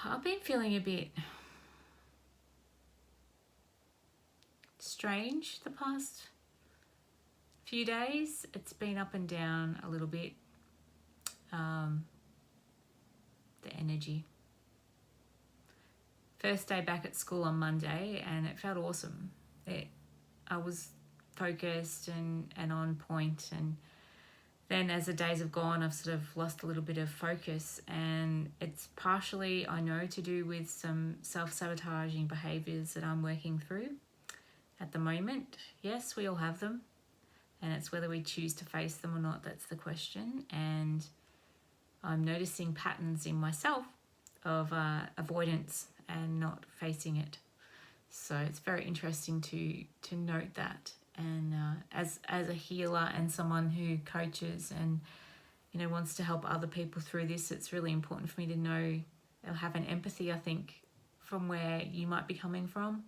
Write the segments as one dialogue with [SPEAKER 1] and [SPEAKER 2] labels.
[SPEAKER 1] I've been feeling a bit strange the past few days. It's been up and down a little bit, the energy. First day back at school on Monday, and it felt awesome. I was focused and on point, and then as the days have gone, I've sort of lost a little bit of focus, and it's partially, I know, to do with some self-sabotaging behaviours that I'm working through at the moment. Yes, we all have them, and it's whether we choose to face them or not, that's the question. And I'm noticing patterns in myself of avoidance and not facing it. So it's very interesting to note that. And as a healer and someone who coaches and wants to help other people through this, it's really important for me to know or have an empathy, I think, from where you might be coming from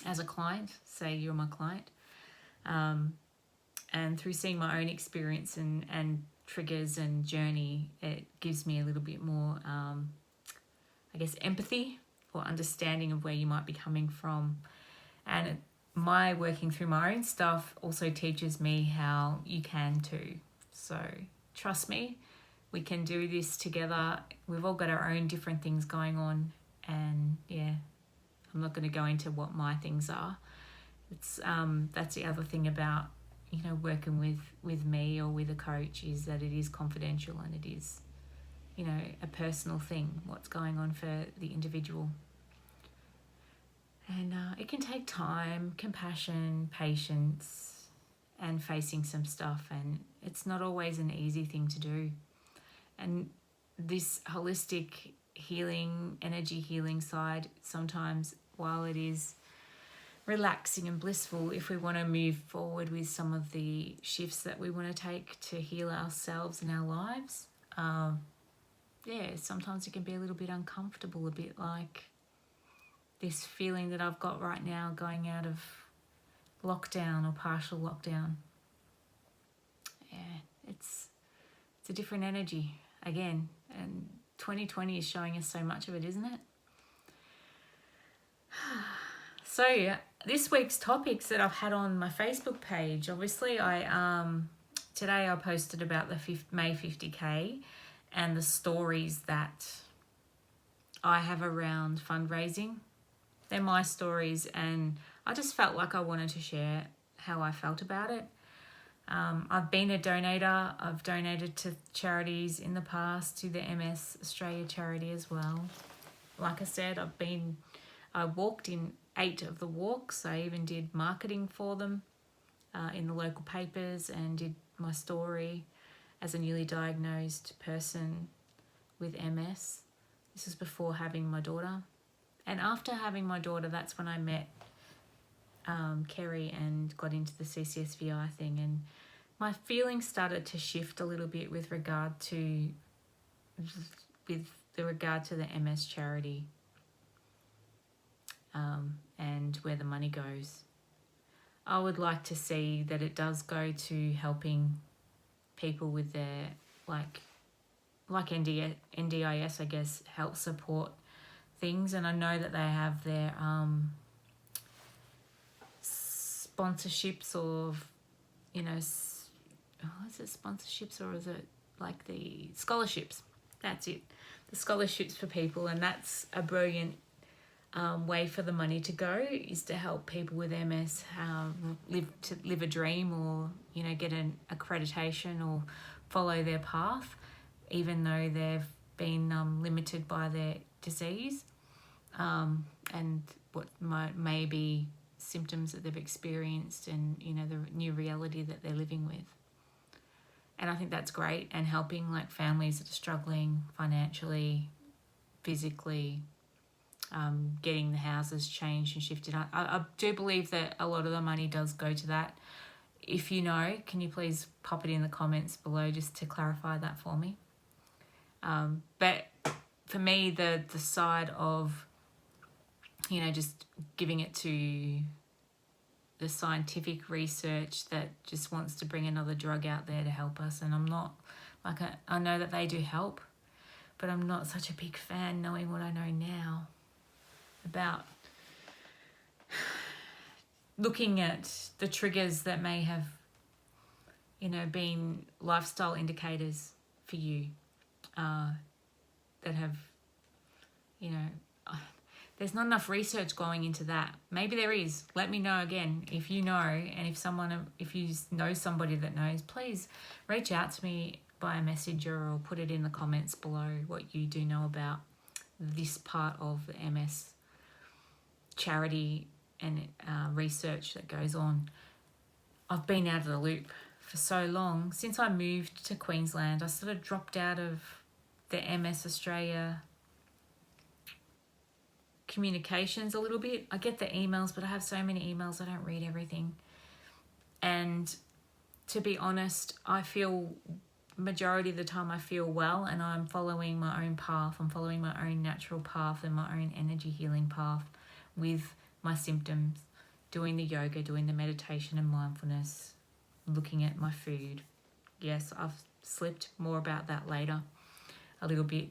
[SPEAKER 1] as a client. Say you're my client, and through seeing my own experience and triggers and journey, it gives me a little bit more empathy or understanding of where you might be coming from. And my working through my own stuff also teaches me how you can too. So trust me, we can do this together. We've all got our own different things going on, and yeah, I'm not going to go into what my things are. It's that's the other thing about working with me or with a coach, is that it is confidential and it is a personal thing, what's going on for the individual. And it can take time, compassion, patience, and facing some stuff. And it's not always an easy thing to do. And this holistic healing, energy healing side, sometimes while it is relaxing and blissful, if we want to move forward with some of the shifts that we want to take to heal ourselves and our lives, sometimes it can be a little bit uncomfortable, a bit like this feeling that I've got right now going out of lockdown or partial lockdown. Yeah, it's a different energy again, and 2020 is showing us so much of it, isn't it? So this week's topics that I've had on my Facebook page, obviously today I posted about the May 50K and the stories that I have around fundraising. They're my stories, and I just felt like I wanted to share how I felt about it. I've been a donator. I've donated to charities in the past, to the MS Australia charity as well. Like I said, I walked in 8 of the walks. I even did marketing for them in the local papers, and did my story as a newly diagnosed person with MS. This was before having my daughter. And after having my daughter, that's when I met Kerry and got into the CCSVI thing. And my feelings started to shift a little bit with regard to the MS charity and where the money goes. I would like to see that it does go to helping people with their, like NDIS, I guess, help support things. And I know that they have their sponsorships, or is it sponsorships, or is it like the scholarships? That's it, the scholarships for people. And that's a brilliant way for the money to go, is to help people with MS live a dream, or get an accreditation or follow their path, even though they've been limited by their disease and what may be symptoms that they've experienced, and the new reality that they're living with. And I think that's great, and helping like families that are struggling financially, physically, getting the houses changed and shifted. I do believe that a lot of the money does go to that. If you know, can you please pop it in the comments below just to clarify that for me? But for me, the side of just giving it to the scientific research that just wants to bring another drug out there to help us, and I'm not I know that they do help, but I'm not such a big fan knowing what I know now about looking at the triggers that may have, you know, been lifestyle indicators for you, that have, you know, there's not enough research going into that. Maybe there is. Let me know again if you know, and if you know somebody that knows, please reach out to me by a messenger or put it in the comments below what you do know about this part of the MS charity and research that goes on. I've been out of the loop for so long. Since I moved to Queensland, I sort of dropped out of the MS Australia communications a little bit. I get the emails, but I have so many emails I don't read everything. And to be honest, I feel majority of the time I feel well, and I'm following my own path. I'm following my own natural path and my own energy healing path with my symptoms, doing the yoga, doing the meditation and mindfulness, looking at my food. Yes, I've slipped, more about that later a little bit.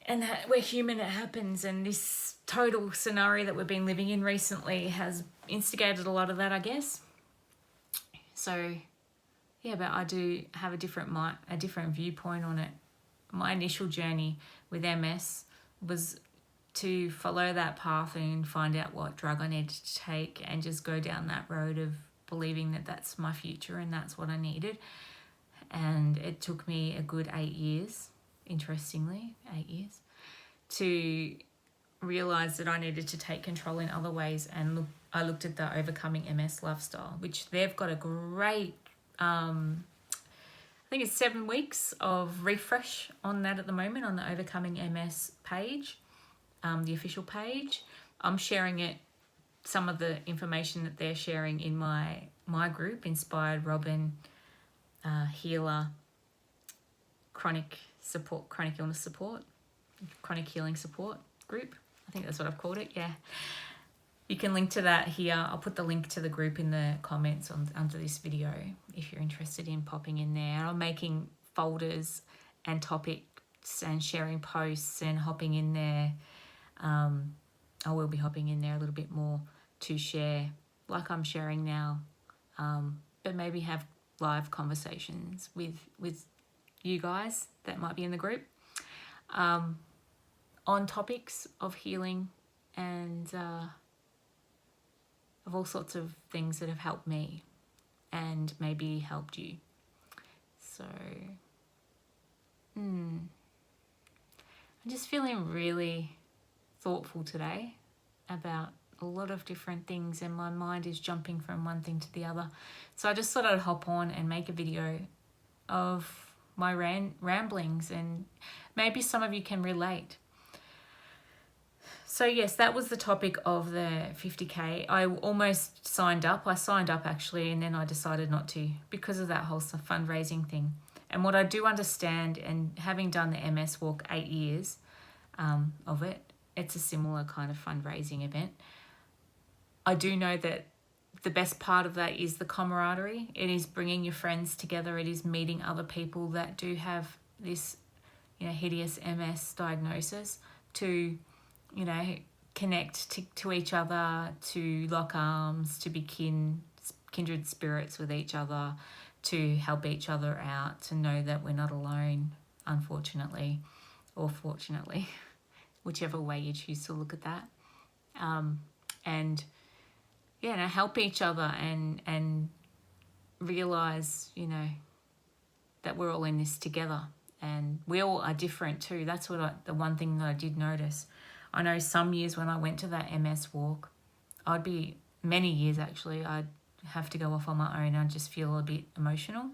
[SPEAKER 1] And we're human, it happens. And this total scenario that we've been living in recently has instigated a lot of that, I guess. So, yeah, but I do have a different viewpoint on it. My initial journey with MS was to follow that path and find out what drug I needed to take and just go down that road of believing that that's my future and that's what I needed. And it took me a good 8 years, interestingly, 8 years, to realise that I needed to take control in other ways. And I looked at the Overcoming MS lifestyle, which they've got a great, I think it's 7 weeks of refresh on that at the moment on the Overcoming MS page, the official page. I'm sharing it, some of the information that they're sharing in my group, Inspired Robyn Healer Chronic Illness Support, Chronic Healing Support group. I think that's what I've called it, yeah. You can link to that here. I'll put the link to the group in the comments under this video if you're interested in popping in there. I'm making folders and topics and sharing posts and hopping in there. I will be hopping in there a little bit more to share, like I'm sharing now, but maybe have live conversations with you guys that might be in the group on topics of healing and of all sorts of things that have helped me and maybe helped you. So I'm just feeling really thoughtful today about a lot of different things, and my mind is jumping from one thing to the other. So I just thought I'd hop on and make a video of my ramblings, and maybe some of you can relate. So yes, that was the topic of the 50K. I almost signed up. I signed up actually, and then I decided not to because of that whole fundraising thing. And what I do understand, and having done the MS walk 8 years of it, it's a similar kind of fundraising event. I do know that the best part of that is the camaraderie. It is bringing your friends together. It is meeting other people that do have this, hideous MS diagnosis to, connect to each other, to lock arms, to be kindred spirits with each other, to help each other out, to know that we're not alone, unfortunately, or fortunately, whichever way you choose to look at that. And help each other and realise, that we're all in this together, and we all are different too. That's the one thing that I did notice. I know some years when I went to that MS walk, many years actually, I'd have to go off on my own. I'd just feel a bit emotional.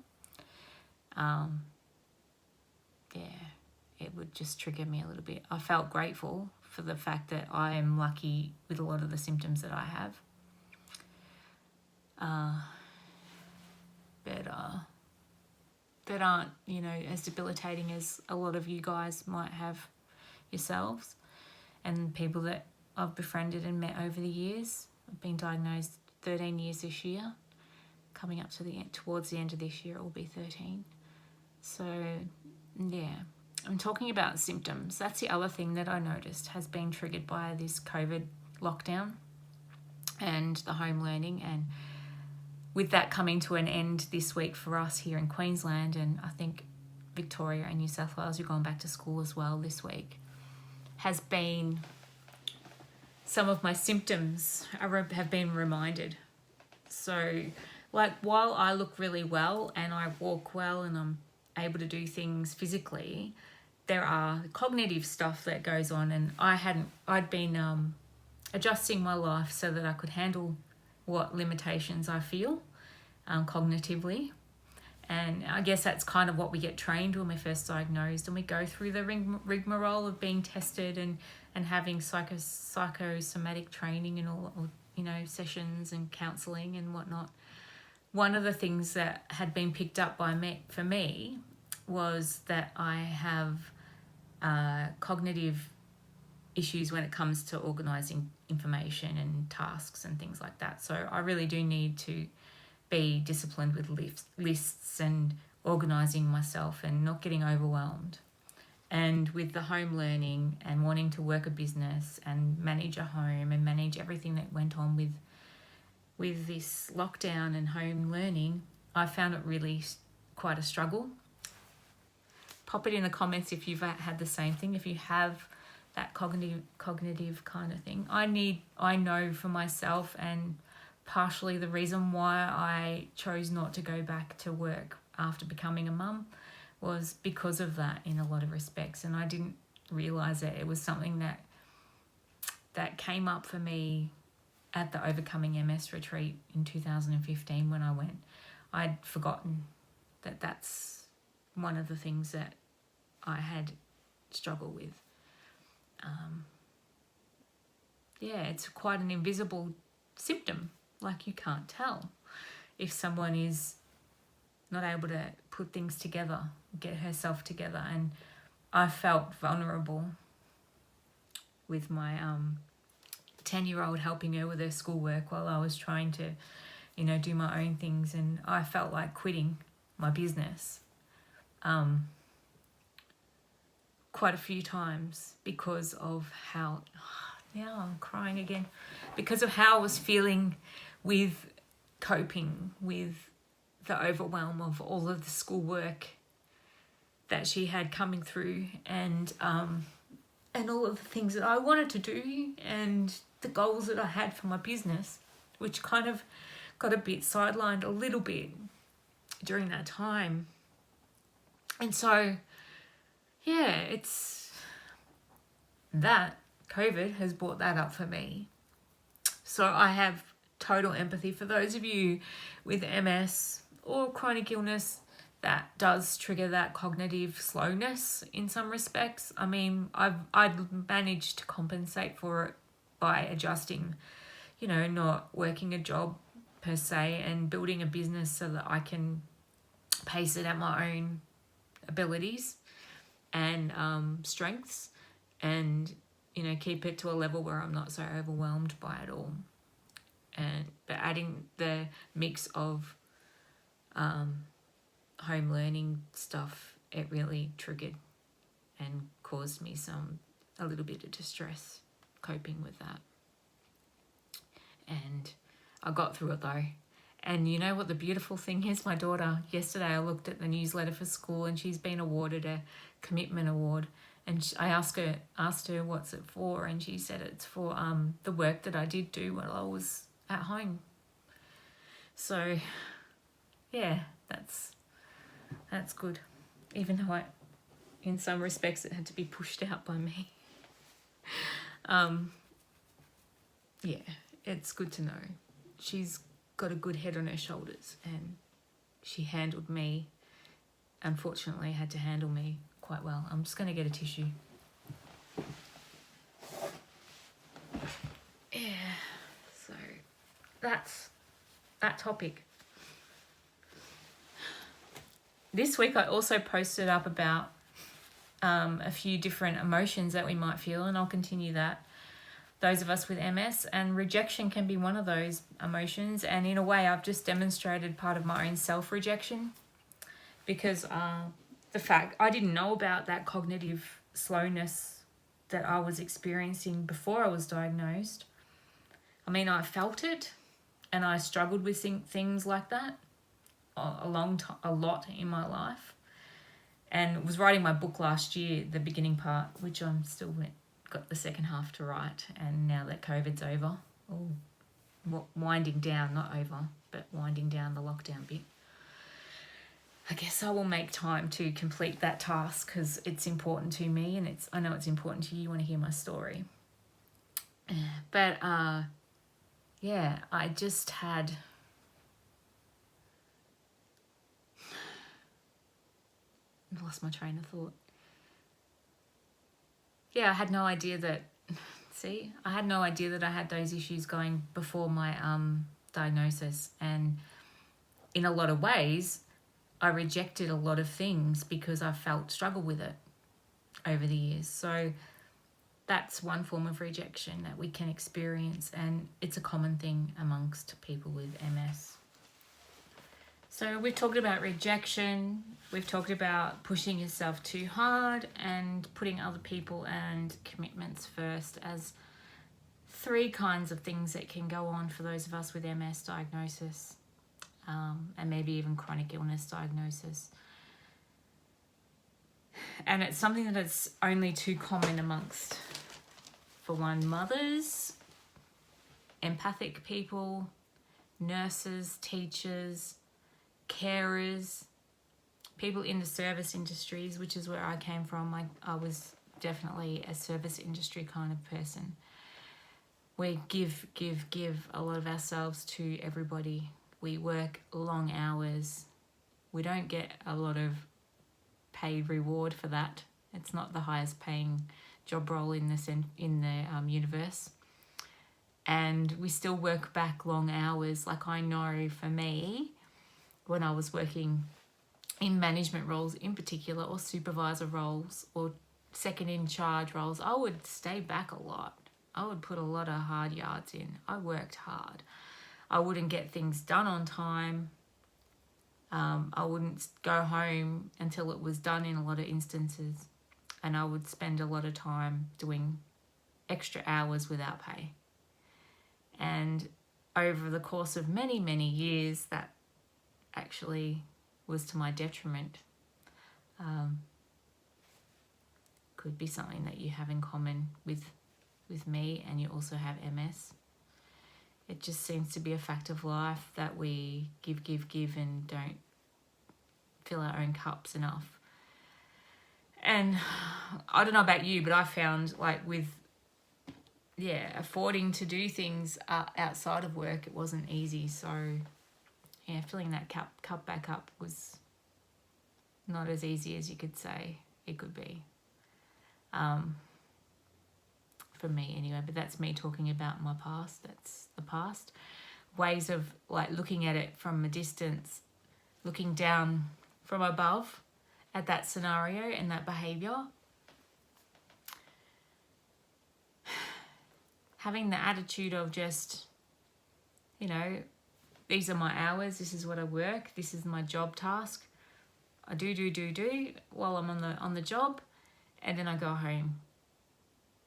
[SPEAKER 1] It would just trigger me a little bit. I felt grateful for the fact that I am lucky with a lot of the symptoms that I have. That aren't, as debilitating as a lot of you guys might have yourselves, and people that I've befriended and met over the years. I've been diagnosed 13 years this year, coming up to towards the end of this year it will be 13. So yeah, I'm talking about symptoms. That's the other thing that I noticed has been triggered by this COVID lockdown and the home learning, and with that coming to an end this week for us here in Queensland, and I think Victoria and New South Wales are going back to school as well this week, has been some of my symptoms have been reminded. So, like, while I look really well and I walk well and I'm able to do things physically, there are cognitive stuff that goes on, and I'd been adjusting my life so that I could handle what limitations I feel cognitively. And I guess that's kind of what we get trained when we're first diagnosed, and we go through the rigmarole of being tested and having psychosomatic training and all, sessions and counselling and whatnot. One of the things that had been picked up for me was that I have cognitive issues when it comes to organising information and tasks and things like that. So I really do need to be disciplined with lists and organising myself and not getting overwhelmed. And with the home learning and wanting to work a business and manage a home and manage everything that went on with this lockdown and home learning, I found it really quite a struggle. Pop it in the comments if you've had the same thing, if you have that cognitive kind of thing. I know for myself, and partially the reason why I chose not to go back to work after becoming a mum was because of that in a lot of respects, and I didn't realise that it was something that came up for me at the Overcoming MS retreat in 2015 when I went. I'd forgotten that that's one of the things that I had struggled with. It's quite an invisible symptom. Like, you can't tell if someone is not able to put things together, get herself together. And I felt vulnerable with my 10-year-old helping her with her schoolwork while I was trying to, do my own things. And I felt like quitting my business quite a few times because of how... Now I'm crying again. Because of how I was feeling with coping with the overwhelm of all of the schoolwork that she had coming through, and all of the things that I wanted to do and the goals that I had for my business, which kind of got a bit sidelined a little bit during that time. And so, it's that COVID has brought that up for me. So I have total empathy for those of you with MS or chronic illness that does trigger that cognitive slowness in some respects. I mean, I've managed to compensate for it by adjusting, not working a job per se and building a business so that I can pace it at my own abilities and strengths, and keep it to a level where I'm not so overwhelmed by it all. But adding the mix of home learning stuff, it really triggered and caused me a little bit of distress coping with that. And I got through it though. And you know what the beautiful thing is? My daughter, yesterday I looked at the newsletter for school, and she's been awarded a commitment award. And I asked her what's it for, and she said it's for the work that I did do while I was at home. So, that's good. Even though in some respects, it had to be pushed out by me. It's good to know. She's got a good head on her shoulders, and she handled me, unfortunately had to handle me quite well. I'm just going to get a tissue. So that's that topic. This week I also posted up about a few different emotions that we might feel, and I'll continue that. Those of us with MS, and rejection can be one of those emotions, and in a way I've just demonstrated part of my own self-rejection, because the fact I didn't know about that cognitive slowness that I was experiencing before I was diagnosed. I mean, I felt it, and I struggled with things like that a lot in my life, and was writing my book last year, the beginning part, which I'm still got the second half to write. And now that COVID's over, winding down, not over, but winding down the lockdown bit, I guess I will make time to complete that task, because it's important to me, and I know it's important to you. You want to hear my story. But yeah, I just had lost my train of thought. Yeah, I had no idea that I had no idea that I had those issues going before my diagnosis. And in a lot of ways, I rejected a lot of things because I felt struggle with it over the years. So that's one form of rejection that we can experience, and it's a common thing amongst people with MS. So we've talked about rejection, we've talked about pushing yourself too hard, and putting other people and commitments first as 3 kinds of things that can go on for those of us with MS diagnosis, and maybe even chronic illness diagnosis. And it's something that is only too common amongst, for one, mothers, empathic people, nurses, teachers, carers, people in the service industries, which is where I came from. I was definitely a service industry kind of person. We give a lot of ourselves to everybody. We work long hours. We don't get a lot of paid reward for that. It's not the highest paying job role in the universe. And we still work back long hours. Like, I know for me, when I was working in management roles in particular, or supervisor roles, or second in charge roles, I would stay back a lot. I would put a lot of hard yards in. I worked hard. I wouldn't get things done on time. I wouldn't go home until it was done in a lot of instances. And I would spend a lot of time doing extra hours without pay. And over the course of many, many years, that actually was to my detriment. Could be something that you have in common with me, and you also have MS. It just seems to be a fact of life that we give and don't fill our own cups enough. And I don't know about you, but I found, like, with affording to do things outside of work, it wasn't easy. So yeah, filling that cup back up was not as easy as you could say it could be. For me anyway, but that's me talking about my past. That's the past. Ways of, like, looking at it from a distance, looking down from above at that scenario and that behaviour. Having the attitude of just, these are my hours, this is what I work, this is my job task. I do while I'm on the job, and then I go home.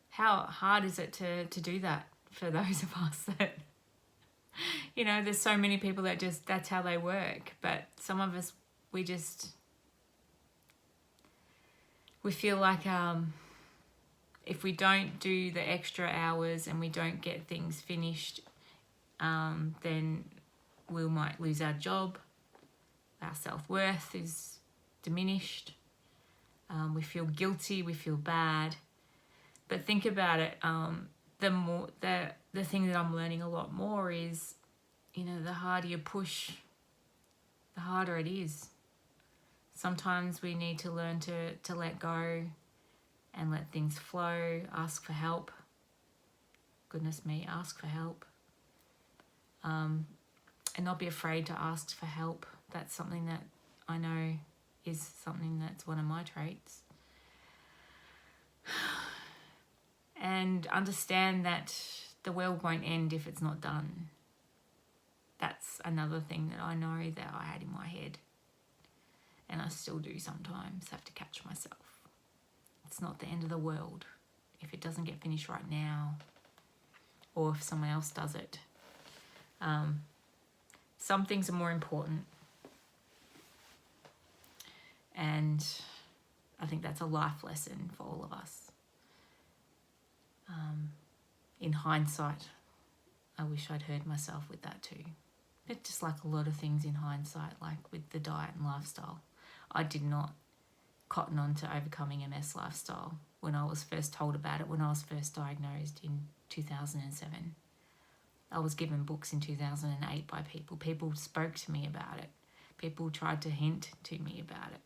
[SPEAKER 1] How hard is it to do that for those of us that, there's so many people that just, that's how they work. But some of us, we feel like if we don't do the extra hours and we don't get things finished, then we might lose our job. Our self-worth is diminished. We feel guilty, we feel bad. But think about it, the thing that I'm learning a lot more is, the harder you push, the harder it is. Sometimes we need to learn to let go and let things flow, ask for help. Goodness me, ask for help. And not be afraid to ask for help. That's something that I know is something that's one of my traits. And understand that the world won't end if it's not done. That's another thing that I know that I had in my head. and I still do sometimes have to catch myself. It's not the end of the world if it doesn't get finished right now, or if someone else does it. Some things are more important, and I think that's a life lesson for all of us. In hindsight, I wish I'd heard myself with that too. But just like a lot of things in hindsight, like with the diet and lifestyle, I did not cotton on to overcoming MS lifestyle when I was first told about it, when I was first diagnosed in 2007. I was given books in 2008 by people. People spoke to me about it. People tried to hint to me about it.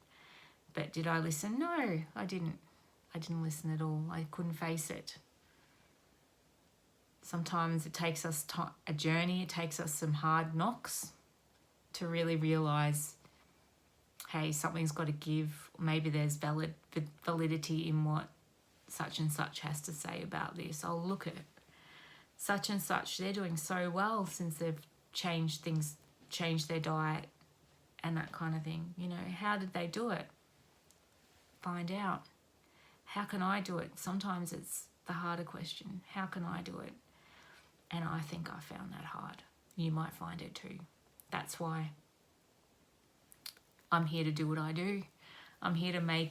[SPEAKER 1] But did I listen? No, I didn't. I didn't listen at all. I couldn't face it. Sometimes it takes us a journey. It takes us some hard knocks to really realise, hey, something's got to give. Maybe there's validity in what such and such has to say about this. I'll look at it. Such and such, they're doing so well since they've changed things, changed their diet and that kind of thing. You know, how did they do it? Find out. How can I do it? Sometimes it's the harder question. How can I do it? And I think I found that hard. You might find it too. That's why I'm here to do what I do. I'm here to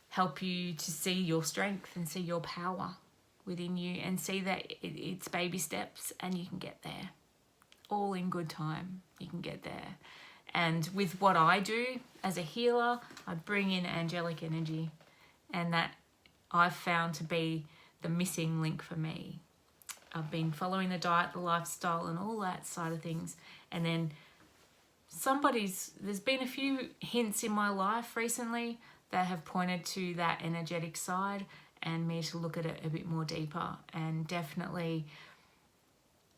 [SPEAKER 1] help you to see your strength and see your power within you, and see that it's baby steps and you can get there. All in good time, you can get there. And with what I do as a healer, I bring in angelic energy, and that I've found to be the missing link for me. I've been following the diet, the lifestyle and all that side of things, and then there's been a few hints in my life recently that have pointed to that energetic side and me to look at it a bit more deeper. And definitely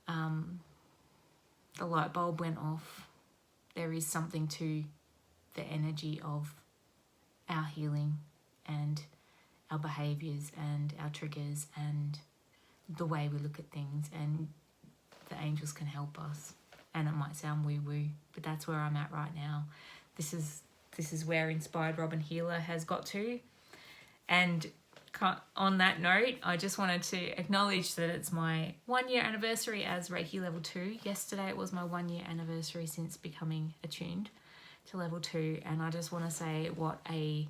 [SPEAKER 1] the light bulb went off. There is something to the energy of our healing and our behaviours and our triggers and the way we look at things, and the angels can help us. And it might sound woo-woo, but that's where I'm at right now. This is where Inspired Robyn Healer has got to. And on that note, I just wanted to acknowledge that it's my 1 year anniversary as Reiki Level 2. Yesterday it was my 1 year anniversary since becoming attuned to Level 2. And I just want to say what a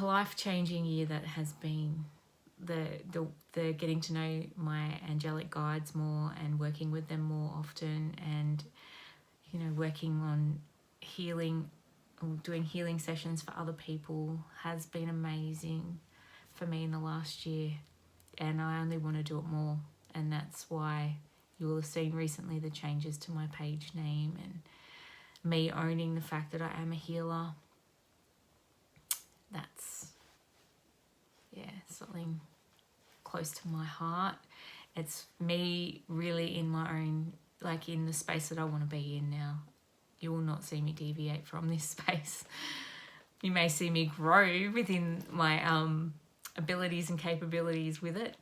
[SPEAKER 1] life-changing year that has been. The getting to know my angelic guides more and working with them more often, and working on healing or doing healing sessions for other people has been amazing for me in the last year, and I only want to do it more. And that's why you will have seen recently the changes to my page name and me owning the fact that I am a healer. That's something close to my heart. It's me really in my own, in the space that I want to be in now. You will not see me deviate from this space. You may see me grow within my abilities and capabilities with it,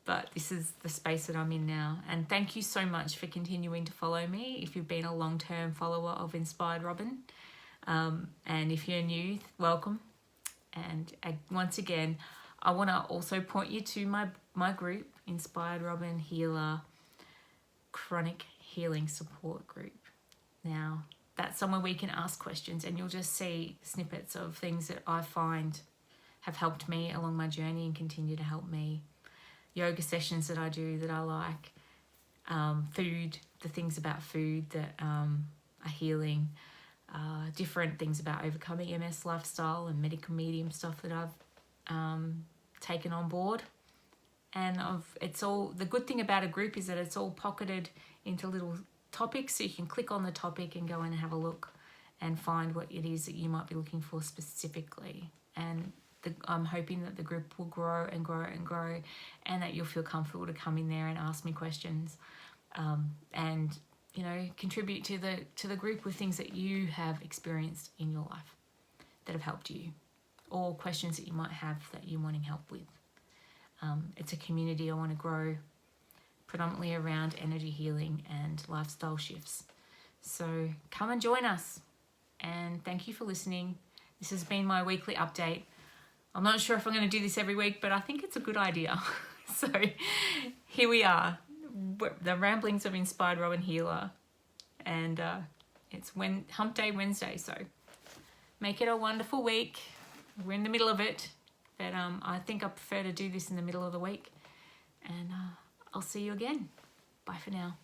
[SPEAKER 1] but this is the space that I'm in now. And thank you so much for continuing to follow me if you've been a long-term follower of Inspired Robyn. And if you're new, welcome. And once again, I want to also point you to my group, Inspired Robyn Healer Chronic Healing Support Group. Now, that's somewhere we can ask questions, and you'll just see snippets of things that I find have helped me along my journey and continue to help me. Yoga sessions that I do that I like, food, the things about food that are healing, different things about overcoming MS lifestyle and medical medium stuff that I've taken on board. And the good thing about a group is that it's all pocketed into little topics, so you can click on the topic and go in and have a look and find what it is that you might be looking for specifically. And I'm hoping that the group will grow and grow and grow, and that you'll feel comfortable to come in there and ask me questions, and contribute to the group with things that you have experienced in your life that have helped you, or questions that you might have that you're wanting help with. It's a community I want to grow predominantly around energy healing and lifestyle shifts. So come and join us, and thank you for listening. This has been my weekly update. I'm not sure if I'm going to do this every week, but I think it's a good idea. So here we are. The ramblings of inspired Robyn Healer, and it's Hump Day Wednesday, so make it a wonderful week. We're in the middle of it, but I think I prefer to do this in the middle of the week, and I'll see you again. Bye for now.